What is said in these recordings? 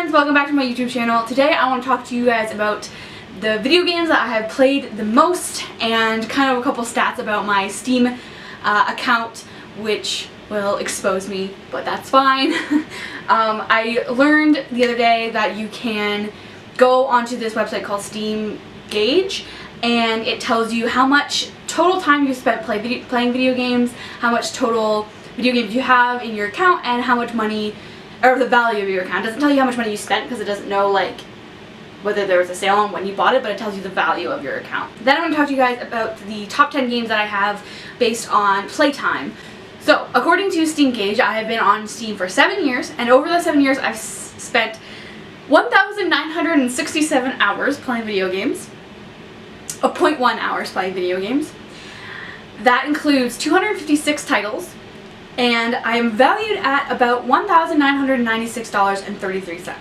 friends, welcome back to my YouTube channel. Today I want to talk to you guys about the video games that I have played the most and kind of a couple stats about my Steam account, which will expose me, but that's fine. I learned the other day that you can go onto this website called Steam Gauge, and it tells you how much total time you spent playing video games, how much total video games you have in your account, and how much money, or the value of your account. It doesn't tell you how much money you spent because it doesn't know like whether there was a sale on when you bought it, but it tells you the value of your account. Then I'm going to talk to you guys about the top 10 games that I have based on playtime. So according to Steam Gauge, I have been on Steam for 7 years, and over the 7 years I've spent 1,967 hours playing video games. 0.1 hours playing video games. That includes 256 titles, and I am valued at about $1,996.33.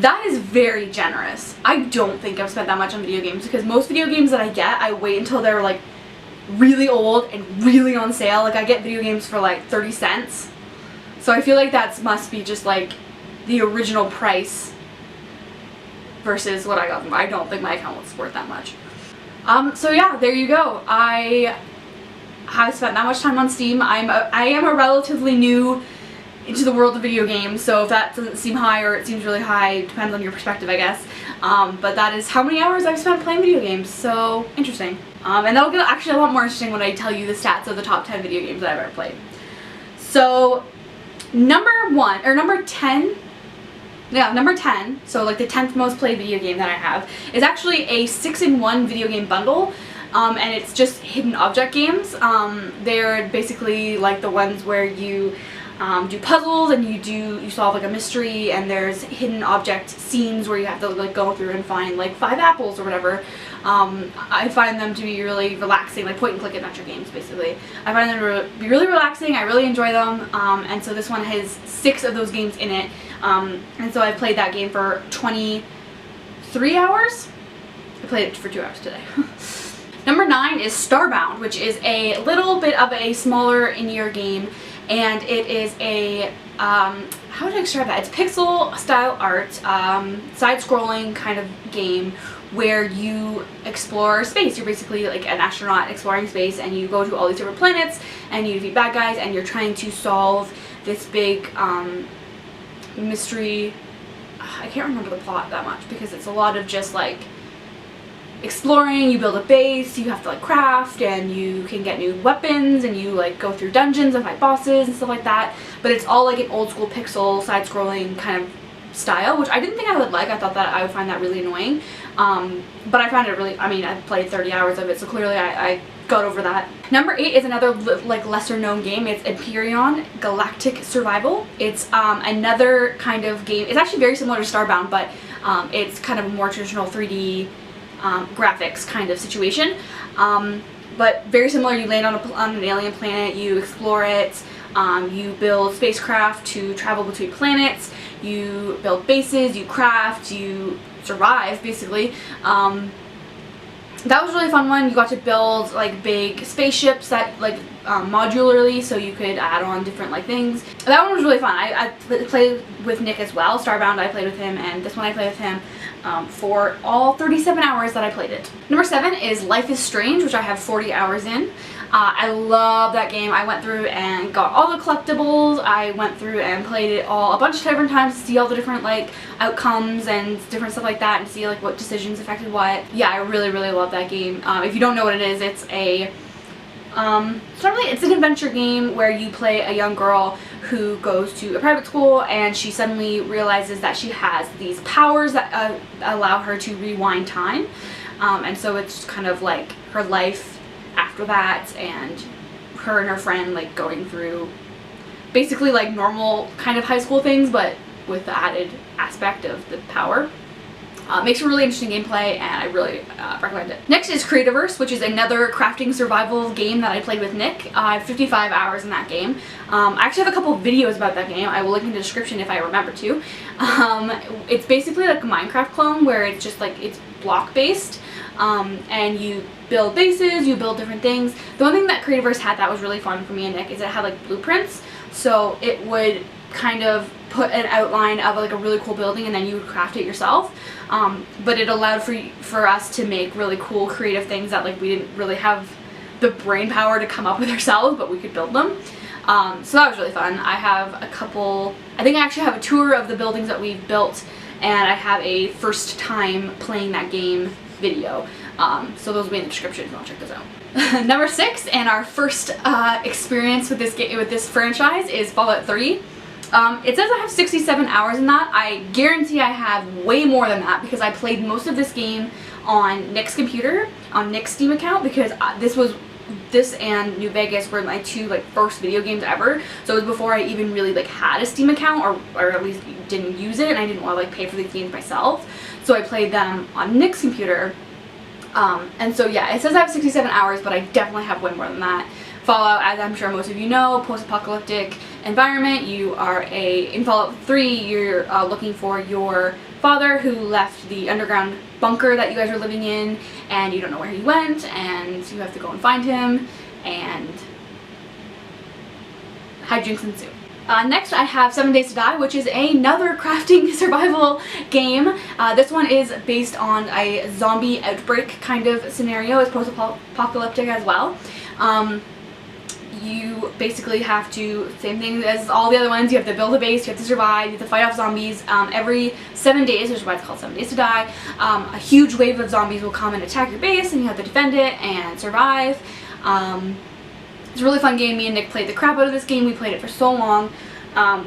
That is very generous. I don't think I've spent that much on video games because most video games that I get, I wait until they're like really old and really on sale. Like I get video games for like 30 cents. So I feel like that must be just like the original price versus what I got them. I don't think my account was worth that much. So yeah, there you go. I have spent that much time on Steam. I am a relatively new into the world of video games, so if that doesn't seem high or it seems really high, depends on your perspective, I guess. But that is how many hours I've spent playing video games, so interesting. And that'll get actually a lot more interesting when I tell you the stats of the top 10 video games that I've ever played. So, number 10, so like the 10th most played video game that I have, is actually a 6-in-1 video game bundle. And it's just hidden object games. They're basically like the ones where you do puzzles and you solve like a mystery, and there's hidden object scenes where you have to like go through and find like 5 apples or whatever. I find them to be really relaxing, like point and click adventure games basically. I find them to be really relaxing. I really enjoy them, and so this one has 6 of those games in it, and so I played that game for 23 hours. I played it for 2 hours today. Number 9 is Starbound, which is a little bit of a smaller in-year game, and it is a, how would I describe that? It's pixel style art, side-scrolling kind of game where you explore space. You're basically like an astronaut exploring space, and you go to all these different planets, and you defeat bad guys, and you're trying to solve this big mystery. I can't remember the plot that much because it's a lot of just like exploring. You build a base, you have to like craft, and you can get new weapons, and you like go through dungeons and fight bosses and stuff like that, but it's all like an old school pixel side-scrolling kind of style, which I didn't think I would like. I thought that I would find that really annoying, but I found it really, I mean, I played 30 hours of it, so clearly I got over that. Number 8 is another like lesser known game. It's Empyrean Galactic Survival. It's another kind of game. It's actually very similar to Starbound, but it's kind of a more traditional 3D graphics kind of situation, but very similar. You land on an alien planet, you explore it, you build spacecraft to travel between planets, you build bases, you craft, you survive basically. That was a really fun one. You got to build like big spaceships that like modularly, so you could add on different like things. That one was really fun. I played with Nick as well. Starbound I played with him, and this one I played with him for all 37 hours that I played it. Number 7 is Life is Strange, which I have 40 hours in. I love that game. I went through and got all the collectibles. I went through and played it all a bunch of different times to see all the different like outcomes and different stuff like that, and see like what decisions affected what. Yeah, I really love that game. If you don't know what it is, it's a it's an adventure game where you play a young girl who goes to a private school, and she suddenly realizes that she has these powers that allow her to rewind time, and so it's kind of like her life after that, and her friend like going through basically like normal kind of high school things, but with the added aspect of the power. Makes a really interesting gameplay, and I really recommend it. Next is Creativerse, which is another crafting survival game that I played with Nick. I have 55 hours in that game. I actually have a couple of videos about that game. I will link in the description if I remember to. It's basically like a Minecraft clone where it's just like, it's block based, and you build bases, you build different things. The one thing that Creativerse had that was really fun for me and Nick is it had like blueprints, so it would kind of put an outline of like a really cool building and then you would craft it yourself. But it allowed for us to make really cool creative things that like we didn't really have the brain power to come up with ourselves, but we could build them. So that was really fun. I have a couple, I think I actually have a tour of the buildings that we've built, and I have a first time playing that game video. So those will be in the description if you want to check those out. Number 6, and our first experience with this franchise is Fallout 3. It says I have 67 hours in that. I guarantee I have way more than that because I played most of this game on Nick's computer, on Nick's Steam account, because this and New Vegas were my two like first video games ever. So it was before I even really like had a Steam account, or at least didn't use it, and I didn't want to like pay for these games myself. So I played them on Nick's computer. And so yeah, it says I have 67 hours, but I definitely have way more than that. Fallout, as I'm sure most of you know, post-apocalyptic environment. You are in Fallout 3, you're looking for your father who left the underground bunker that you guys were living in, and you don't know where he went, and you have to go and find him, and hijinks ensue. Next I have 7 Days to Die, which is another crafting survival game. This one is based on a zombie outbreak kind of scenario. It's post-apocalyptic as well. You basically have to, same thing as all the other ones, you have to build a base, you have to survive, you have to fight off zombies. Every 7 days, which is why it's called 7 Days to Die, a huge wave of zombies will come and attack your base, and you have to defend it and survive. It's a really fun game. Me and Nick played the crap out of this game. We played it for so long.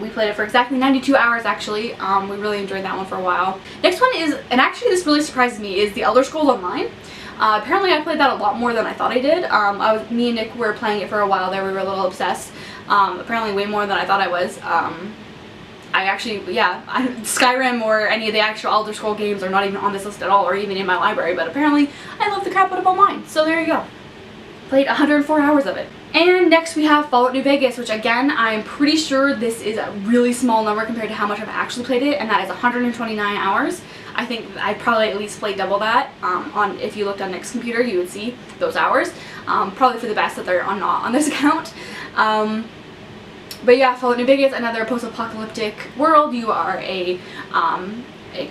We played it for exactly 92 hours actually. We really enjoyed that one for a while. Next one is, and actually this really surprised me, is the Elder Scrolls Online. Apparently I played that a lot more than I thought I did. Me and Nick were playing it for a while there. We were a little obsessed. Apparently way more than I thought I was. I actually, yeah, Skyrim or any of the actual Elder Scrolls games are not even on this list at all, or even in my library, but apparently I love the crap out of Online. So there you go. Played 104 hours of it. And next we have Fallout New Vegas, which again, I'm pretty sure this is a really small number compared to how much I've actually played it, and that is 129 hours. I think I probably at least played double that. If you looked on Nick's computer, you would see those hours. Probably for the best that they're not on this account. But yeah, Fallout New Vegas, another post-apocalyptic world. You are a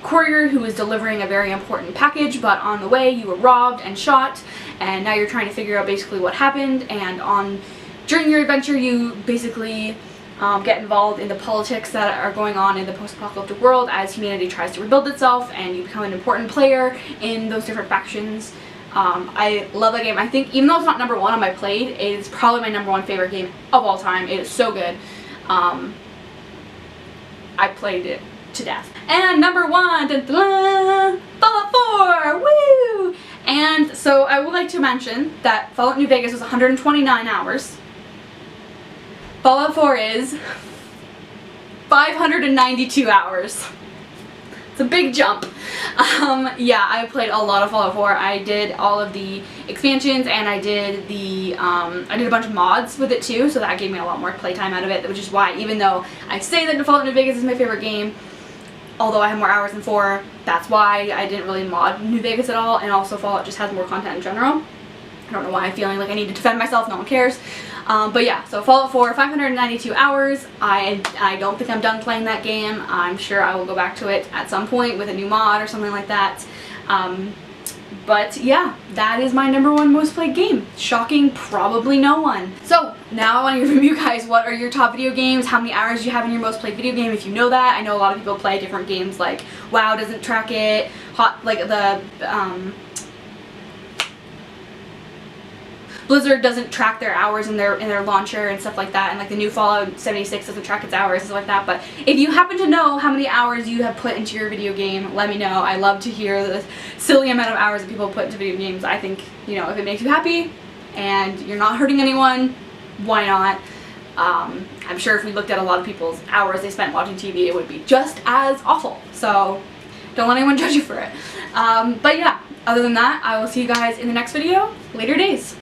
courier who is delivering a very important package, but on the way you were robbed and shot, and now you're trying to figure out basically what happened. And during your adventure, you basically get involved in the politics that are going on in the post-apocalyptic world as humanity tries to rebuild itself, and you become an important player in those different factions. I love that game. I think even though it's not number 1 on my played, it is probably my number 1 favorite game of all time. It is so good. I played it to death. And number 1, dun, dun, dun, Fallout 4, woo! And so I would like to mention that Fallout New Vegas was 129 hours. Fallout 4 is 592 hours. It's a big jump. Yeah, I played a lot of Fallout 4. I did all of the expansions, and I did a bunch of mods with it too, so that gave me a lot more playtime out of it, which is why, even though I say that Fallout New Vegas is my favorite game, although I have more hours than 4, that's why I didn't really mod New Vegas at all, and also Fallout just has more content in general. I don't know why I'm feeling like I need to defend myself, no one cares. But yeah, so Fallout 4, 592 hours. I don't think I'm done playing that game. I'm sure I will go back to it at some point with a new mod or something like that. But yeah, that is my number 1 most played game. Shocking, probably no one. So now I want to hear from you guys. What are your top video games? How many hours do you have in your most played video game, if you know that? I know a lot of people play different games, like WoW doesn't track it, Blizzard doesn't track their hours in their launcher and stuff like that, and like the new Fallout 76 doesn't track its hours and stuff like that. But if you happen to know how many hours you have put into your video game, let me know. I love to hear the silly amount of hours that people put into video games. I think, you know, if it makes you happy and you're not hurting anyone, why not? I'm sure if we looked at a lot of people's hours they spent watching TV, it would be just as awful. So don't let anyone judge you for it. But yeah, other than that, I will see you guys in the next video. Later days.